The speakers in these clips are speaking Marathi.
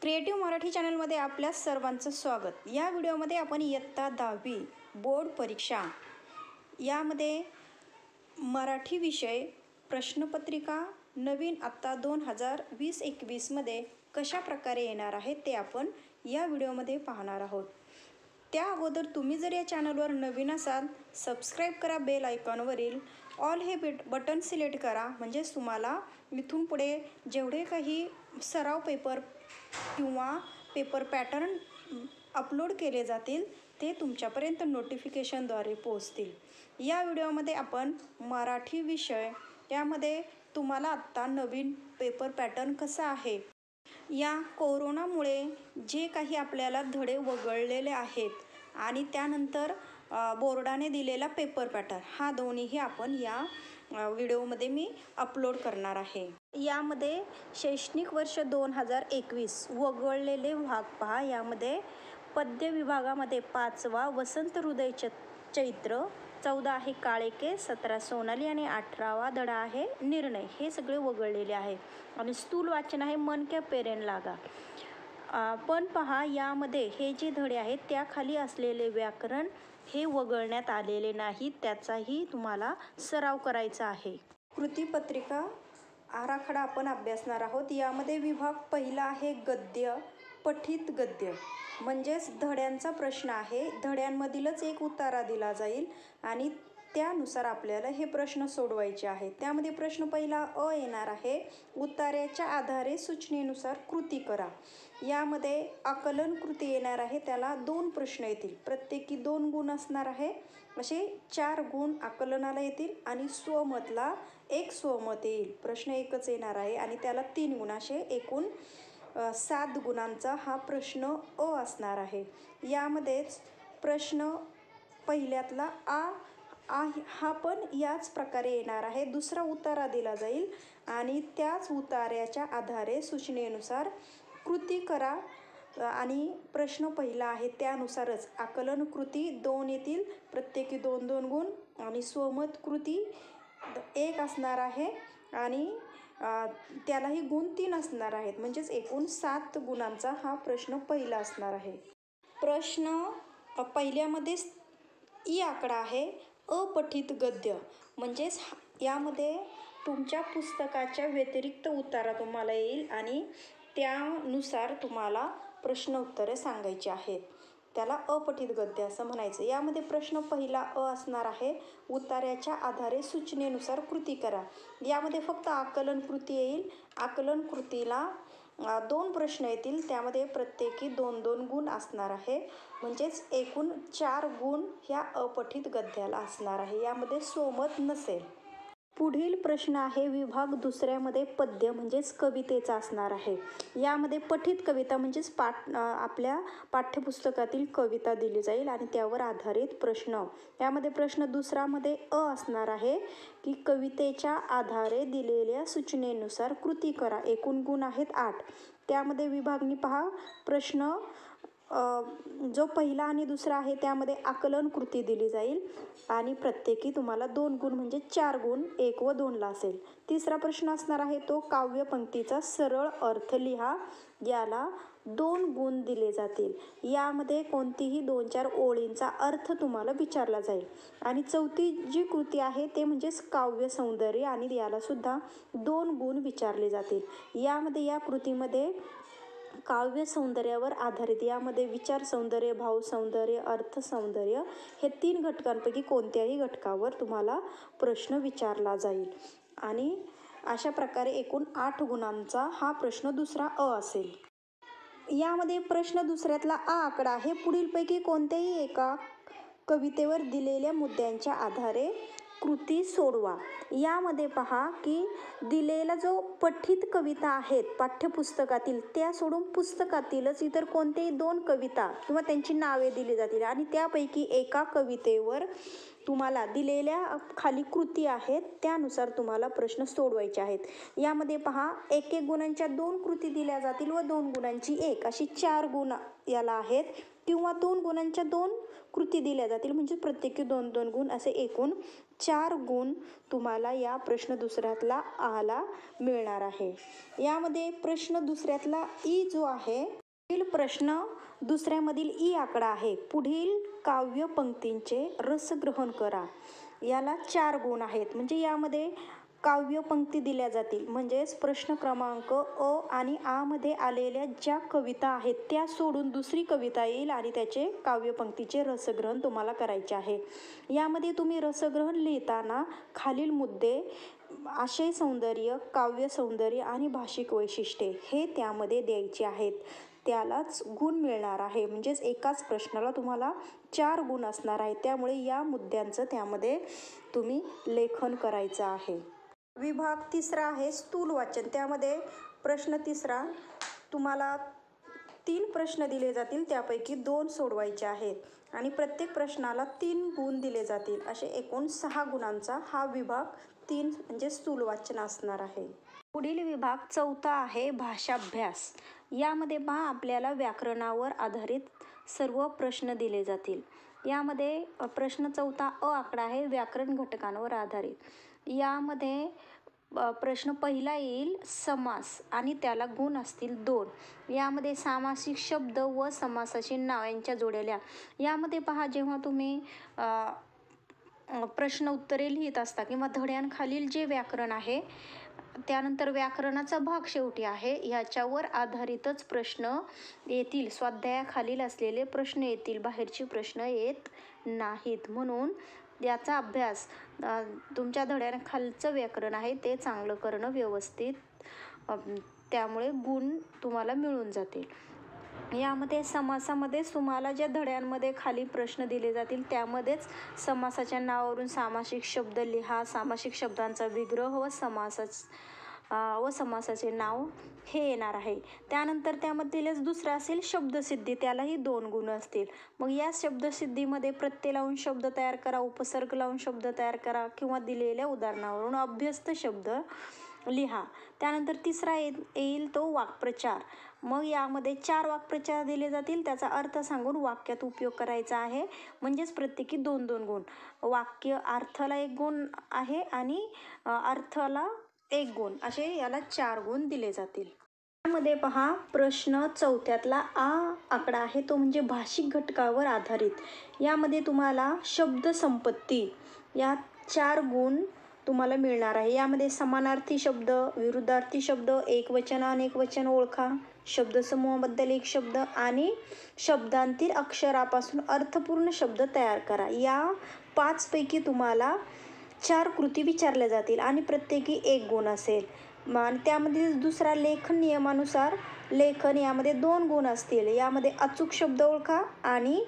क्रिएटिव्ह मराठी चॅनलमध्ये आपल्या सर्वांचं स्वागत। या व्हिडिओमध्ये आपण इयत्ता 10वी बोर्ड परीक्षा यामध्ये मराठी विषय प्रश्नपत्रिका नवीन आत्ता 2020-21 मध्ये कशा प्रकारे येणार आहे ते आपण या व्हिडिओमध्ये पाहणार आहोत। त्या अगोदर तुम्ही जर या चॅनलवर नवीन असाल सबस्क्राईब करा, बेल आयकॉनवरील ऑल हे बटन सिलेक्ट करा, म्हणजेच तुम्हाला इथून पुढे जेवढे काही सराव पेपर किंवा पेपर पॅटर्न अपलोड केले जातील ते तुमच्यापर्यंत नोटिफिकेशनद्वारे पोहोचतील। या व्हिडिओमध्ये आपण मराठी विषय यामध्ये तुम्हाला आत्ता नवीन पेपर पॅटर्न कसा आहे, या कोरोनामुळे जे काही आपल्याला धडे वगळलेले आहेत आणि त्यानंतर बोर्डाने दिलेला पेपर पॅटर्न, हा दोन्हीही आपण या व्हिडिओमध्ये मी अपलोड करणार आहे। यामध्ये शैक्षणिक वर्ष 2021 वगळलेले भाग पहा। यामध्ये पद्य विभागामध्ये 5वा वसंत हृदय चैत्र, 14 आहे काळेके, 17 सोनाली आणि 18वा धडा आहे निर्णय, हे सगळे वगळलेले आहे। आणि स्थूल वाचन आहे मन क्या पेरेन लागा। पण पहा यामध्ये हे जे धडे आहेत त्याखाली असलेले व्याकरण हे वगळण्यात आलेले नाही, त्याचाही तुम्हाला सराव करायचा आहे। कृतीपत्रिका आराखडा आपण अभ्यासणार आहोत। यामध्ये विभाग पहिला आहे गद्य, पठित गद्य, म्हणजेच धड्यांचा प्रश्न आहे, धड्यांमधीलच एक उतारा दिला जाईल आणि त्यानुसार आपल्याला हे प्रश्न सोडवायचे आहेत। त्यामध्ये प्रश्न पहिला अ येणार आहे, उतार्याच्या आधारे सूचनेनुसार कृती करा। यामध्ये आकलन कृती येणार आहे, त्याला 2 प्रश्न येतील, प्रत्येकी 2 गुण असणार आहे, असे 4 गुण आकलनाला येतील आणि स्वमतला 1 स्वमत येईल। प्रश्न एकच येणार आहे आणि त्याला 3 गुण, असे एकूण 7 गुणांचा हा प्रश्न अ असणार आहे। यामध्येच प्रश्न पहिल्यातला आ हा पण याच प्रकारे येणार आहे, दुसरा उतारा दिला जाईल आणि त्याच उतार्याच्या आधारे सूचनेनुसार कृती करा आणि प्रश्न पहिला आहे त्यानुसारच आकलन कृती 2 येतील, प्रत्येकी 2-2 गुण आणि स्वमत कृती 1 असणार आहे आणि त्यालाही गुण 3 असणार आहेत, म्हणजेच एकूण 7 गुणांचा हा प्रश्न पहिला असणार आहे। प्रश्न पहिल्यामध्ये ई आकडा आहे, अपठित गद्य, म्हणजेच यामध्ये तुमच्या पुस्तकाच्या व्यतिरिक्त उतारा तुम्हाला येईल आणि त्यानुसार तुम्हाला प्रश्न उत्तरे सांगायची आहेत, त्याला अपठित गद्य असं म्हणायचं। यामध्ये प्रश्न पहिला अ असणार आहे, उतार्याच्या आधारे सूचनेनुसार कृती करा। यामध्ये फक्त आकलन कृती येईल, आकलन कृतीला 2 प्रश्न येतील, त्यामध्ये प्रत्येकी 2-2 गुण असणार आहे, म्हणजेच एकूण 4 गुण ह्या अपठित गद्याला असणार आहे, यामध्ये स्वमत नसेल। पुढील प्रश्न आहे विभाग दुसऱ्यामध्ये पद्य म्हणजेच कवितेचा असणार आहे। यामध्ये पठित कविता म्हणजेच आपल्या पाठ्यपुस्तकातील कविता दिली जाईल आणि त्यावर आधारित प्रश्न। यामध्ये प्रश्न दुसरामध्ये अ असणार आहे की कवितेच्या आधारे दिलेल्या सूचनेनुसार कृती करा, एकूण गुण आहेत 8। त्यामध्ये विभागणी पहा, प्रश्न जो पहिला आणि दुसरा आहे त्यामध्ये आकलन कृती दिली जाईल आणि प्रत्येकी तुम्हाला 2 गुण म्हणजे 4 गुण 1 व 2 ला असेल। तिसरा प्रश्न असणार आहे तो काव्यपंक्तीचा सरळ अर्थ लिहा, याला 2 गुण दिले जातील। यामध्ये कोणतीही 2-4 ओळींचा अर्थ तुम्हाला विचारला जाईल आणि चौथी जी कृती आहे ते म्हणजेच काव्य सौंदर्य आणि याला सुद्धा 2 गुण विचारले जातील। यामध्ये या कृतीमध्ये काव्य सौंदर्यावर आधारित, यामध्ये विचार सौंदर्य, भाव सौंदर्य, अर्थ सौंदर्य हे 3 घटकांपैकी कोणत्याही घटकावर तुम्हाला प्रश्न विचारला जाईल आणि अशा प्रकारे एकूण 8 गुणांचा हा प्रश्न दुसरा अ असेल। यामध्ये प्रश्न दुसऱ्यातला आ आकडा आहे, पुढीलपैकी कोणत्याही एका कवितेवर दिलेल्या मुद्द्यांच्या आधारे कृती सोडवा। यामध्ये पहा की दिलेला जो पठित कविता आहेत पाठ्यपुस्तकातील त्या सोडून पुस्तकातीलच इतर कोणतेही 2 कविता किंवा त्यांची नावे दिली जातील आणि त्यापैकी एका कवितेवर तुम्हाला दिलेल्या खाली कृती आहेत त्यानुसार तुम्हाला प्रश्न सोडवायचे आहेत। यामध्ये पहा 1-1 गुणांच्या 2 कृती दिल्या जातील व 2 गुणांची 1, अशी 4 गुण याला आहेत। किंवा 2 गुणांच्या 2 कृती दिल्या जातील, म्हणजे प्रत्येकी 2-2 गुण, असे एकूण 4 गुण तुम्हाला या प्रश्न दुसऱ्यातला आला मिळणार आहे. यामध्ये प्रश्न दुसऱ्यातला ई जो आहे, पुढील प्रश्न दुसऱ्यामधील ई आकडा आहे. पुढील काव्य पंक्तींचे रसग्रहण करा. याला 4 गुण आहेत, म्हणजे यामध्ये काव्य पंक्ती दिल्या जातील. म्हणजेच प्रश्न क्रमांक अ आणि आ मध्ये आलेल्या ज्या कविता आहेत त्या सोडून दुसरी कविता येईल आणि त्याचे काव्य पंक्तीचे रसग्रहण तुम्हाला करायचे आहे. यामध्ये तुम्ही रसग्रहण लिहिताना खालील मुद्दे आशय सौंदर्य, काव्य सौंदर्य आणि भाषिक वैशिष्ट्ये हे त्यामध्ये द्यायचे आहेत. त्यालाच गुण मिळणार आहे. म्हणजेच एकाच प्रश्नाला तुम्हाला 4 गुण असणार आहे. त्यामुळे या मुद्द्यांचं त्यामध्ये तुम्ही लेखन करायचं आहे. विभाग तिसरा आहे स्थूल वाचन. त्यामध्ये प्रश्न तिसरा तुम्हाला 3 प्रश्न दिले जातील, त्यापैकी 2 सोडवायचे आहेत आणि प्रत्येक प्रश्नाला 3 गुण दिले जातील. असे एकूण 6 गुणांचा हा विभाग 3 म्हणजे स्थूल वाचन असणार आहे. पुढील विभाग चौथा आहे भाषाभ्यास. यामध्ये आपल्याला व्याकरणावर आधारित सर्व प्रश्न दिले जातील. यामध्ये प्रश्न चौथा अ आकडा आहे व्याकरण घटकांवर आधारित. यामध्ये प्रश्न पहिला येईल समास आणि त्याला गुण असतील 2. यामध्ये सामासिक शब्द व समासाची नाव यांच्या जोड्या. यामध्ये जेव्हा तुम्ही प्रश्न उत्तरे लिहित असता किंवा धड्यांखालील जे व्याकरण आहे, त्यानंतर व्याकरणाचा भाग शेवटी आहे, ह्याच्यावर आधारितच प्रश्न येतील. स्वाध्यायाखालील असलेले प्रश्न येतील, बाहेरचे प्रश्न येत नाहीत. म्हणून याचा अभ्यास तुमच्या धड्यांखालचं व्याकरण आहे ते चांगलं करणं व्यवस्थित, त्यामुळे गुण तुम्हाला मिळून जातील. यामध्ये समासामध्येच तुम्हाला ज्या धड्यांमध्ये खाली प्रश्न दिले जातील त्यामध्येच समासाच्या नावावरून सामासिक शब्द लिहा, सामासिक शब्दांचा विग्रह व समासाचे नाव हे येणार आहे. त्यानंतर त्यामधीलच दुसरा असेल शब्दसिद्धी, त्यालाही 2 गुण असतील. मग या शब्दसिद्धीमध्ये प्रत्यय लावून शब्द तयार करा, उपसर्ग लावून शब्द तयार करा किंवा दिलेल्या उदाहरणावरून अभ्यस्त शब्द लिहा. त्यानंतर तिसरा येईल तो वाक्प्रचार. मग यामध्ये 4 वाक्प्रचार दिले जातील, त्याचा अर्थ सांगून वाक्यात उपयोग करायचा आहे. म्हणजेच प्रत्येकी 2-2 गुण. वाक्य अर्थाला 1 गुण आहे आणि अर्थाला 1 गुण, असे याला 4 गुण दिले जातील. यामध्ये प्रश्न चौथ्यातला आ आकडा आहे तो म्हणजे भाषिक घटकावर आधारित. यामध्ये तुम्हाला शब्द संपत्ती या 4 गुण तुम्हाला मिळणार आहे. यामध्ये समानार्थी शब्द, विरुद्धार्थी शब्द, एकवचन अनेक वचन ओळखा, शब्दसमूहाबद्दल 1 शब्द आणि शब्दांतील अक्षरापासून अर्थपूर्ण शब्द तयार करा. या 5 पैकी तुम्हाला 4 कृती विचारल्या जातील आणि प्रत्येकी 1 गुण असेल. आणि त्यामध्ये दुसरा लेखन नियमानुसार लेखन, यामध्ये 2 गुण असतील. यामध्ये अचूक शब्द ओळखा आणि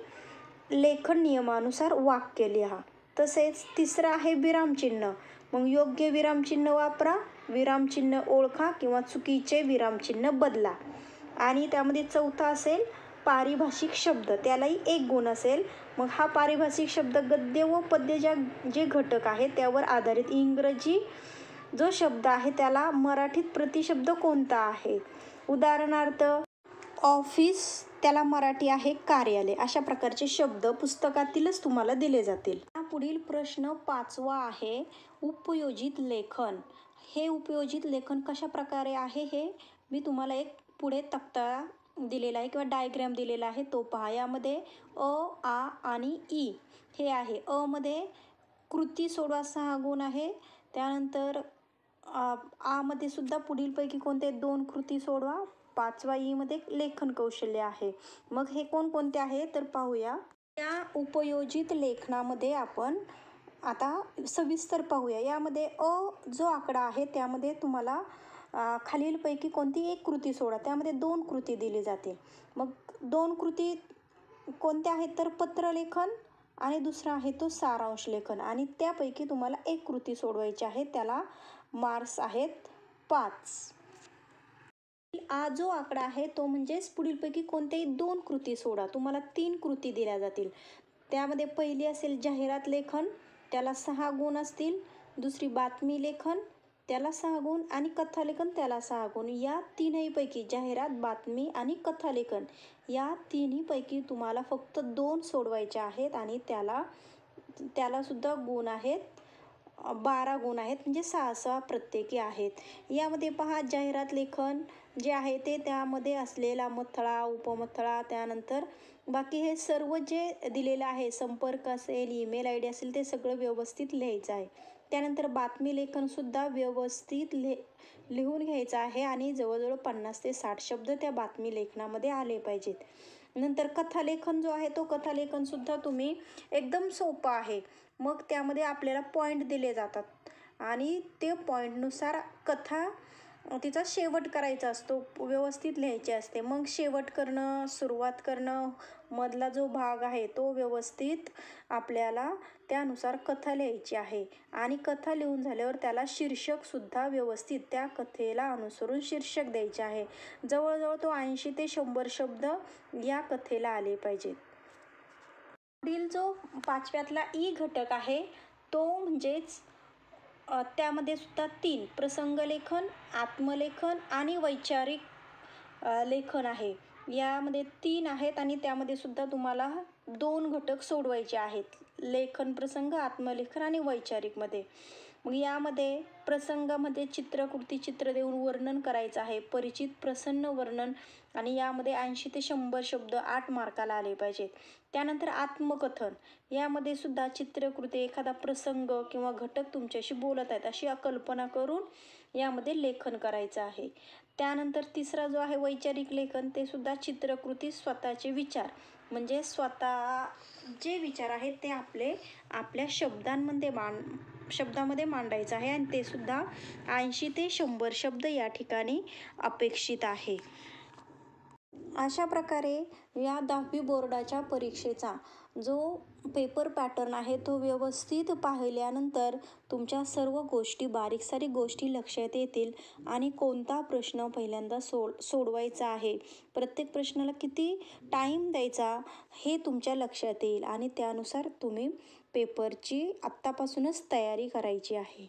लेखन नियमानुसार वाक्य लिहा. तसेच तिसरा आहे विरामचिन्ह. मग योग्य विरामचिन्ह वापरा, विरामचिन्ह ओळखा किंवा चुकीचे विरामचिन्ह बदला. आणि त्यामध्ये चौथा असेल पारिभाषिक शब्द, त्यालाही 1 गुण असेल. मग हा पारिभाषिक शब्द गद्य व पद्य जे घटक आहे त्यावर आधारित. इंग्रजी जो शब्द आहे त्याला मराठीत प्रतिशब्द कोणता आहे, उदाहरणार्थ ऑफिस, त्याला मराठी आहे कार्यालय. अशा प्रकारचे शब्द पुस्तकातीलच तुम्हाला दिले जातील. पुढील प्रश्न 5वा आहे उपयोजित लेखन. हे उपयोजित लेखन कशा प्रकारे आहे हे मी तुम्हाला एक पुढे तक्ता दिलेला आहे किंवा डायग्रॅम दिलेला आहे तो पहा. यामध्ये अ, आ आणि ई हे आहे. अ मध्ये कृती सोडवा 6 गुण आहे. त्यानंतर आ मध्ये सुद्धा पुढीलपैकी कोणते 2 कृती सोडवा. 5वा ई मध्ये लेखन कौशल्य आहे. मग हे कोणकोणते आहे तर पाहूया. या उपयोजित लेखनामध्ये आपण आता सविस्तर पाहूया. यामध्ये अ जो आकडा आहे त्यामध्ये तुम्हाला खालीलपैकी कोणती 1 कृती सोडा. त्यामध्ये 2 कृती दिली जाते. मग 2 कृती कोणत्या आहेत तर पत्रलेखन आणि दुसरा आहे तो सारांश लेखन. आणि त्यापैकी तुम्हाला 1 कृती सोडवायची आहे, त्याला मार्क्स आहेत 5. आ जो आकडा आहे तो म्हणजेच पुढीलपैकी कोणत्याही 2 कृती सोडा. तुम्हाला 3 कृती दिल्या जातील. त्यामध्ये पहिली असेल जाहिरात लेखन, त्याला 6 गुण असतील. दुसरी बातमी लेखन, त्याला 6 गुण आणि कथालेखन त्याला 6 गुण. या तीनहीपैकी जाहिरात, बातमी आणि कथालेखन या तिन्हीपैकी तुम्हाला फक्त 2 सोडवायचे आहेत आणि त्यालासुद्धा गुण आहेत 12 गुण आहेत, म्हणजे 6-6 प्रत्येकी आहेत. यामध्ये पहा, जाहिरात लेखन जे आहे ते त्यामध्ये असलेला मथळा, उपमथळा, त्यानंतर बाकी हे सर्व जे दिलेलं आहे, संपर्क असेल, ईमेल आय डी असेल, ते सगळं व्यवस्थित लिहायचं आहे. त्यानंतर बातमी लेखनसुद्धा व्यवस्थित लिहून घ्यायचं आहे आणि जवळजवळ 50 ते 60 शब्द त्या बातमी लेखनामध्ये आले पाहिजेत. नंतर कथालेखन जो आहे तो कथालेखनसुद्धा तुम्ही एकदम सोपं आहे. मग त्यामध्ये आपल्याला पॉईंट दिले जातात आणि ते पॉईंटनुसार कथा तिचा शेवट करायचा असतो, व्यवस्थित लिहायची असते. मग शेवट करणं, सुरुवात करणं, मधला जो भाग आहे तो व्यवस्थित आपल्याला त्यानुसार कथा लिहायची आहे आणि कथा लिहून झाल्यावर त्याला शीर्षकसुद्धा व्यवस्थित त्या कथेला अनुसरून शीर्षक द्यायचे आहे. जवळजवळ तो 80 ते 100 शब्द या कथेला आले पाहिजेत. पुढील जो 5व्यातला ई घटक आहे तो म्हणजेच त्यामध्ये सुद्धा 3 प्रसंगलेखन, आत्मलेखन आणि वैचारिक लेखन आहे. यामध्ये 3 आहेत आणि त्यामध्ये सुद्धा तुम्हाला 2 घटक सोडवायचे आहेत, लेखन प्रसंग, आत्मलेखन आणि वैचारिकमध्ये. मग यामध्ये प्रसंगामध्ये चित्रकृती, चित्र देऊन वर्णन करायचं आहे, परिचित प्रसन्न वर्णन, आणि यामध्ये 80 ते 100 शब्द 8 मार्काला आले पाहिजेत. त्यानंतर आत्मकथन, यामध्ये सुद्धा चित्रकृती, एखादा प्रसंग किंवा घटक तुमच्याशी बोलत आहेत अशी कल्पना करून यामध्ये लेखन करायचं आहे. त्यानंतर तिसरा जो आहे वैचारिक लेखन, ते सुद्धा चित्रकृती, स्वतःचे विचार, म्हणजे स्वतः जे विचार आहेत ते आपल्या शब्दामध्ये मांडायचं आहे आणि ते सुद्धा 80 ते 100 शब्द या ठिकाणी अपेक्षित आहे. अशा प्रकारे या 10वी बोर्डाच्या परीक्षेचा जो पेपर पॅटर्न आहे तो व्यवस्थित पाहिल्यानंतर तुमच्या सर्व गोष्टी, बारीक सारीक गोष्टी लक्षात येतील आणि कोणता प्रश्न पहिल्यांदा सोडवायचा आहे, प्रत्येक प्रश्नाला किती टाईम द्यायचा हे तुमच्या लक्षात येईल आणि त्यानुसार तुम्ही पेपरची आत्तापासूनच तयारी करायची आहे.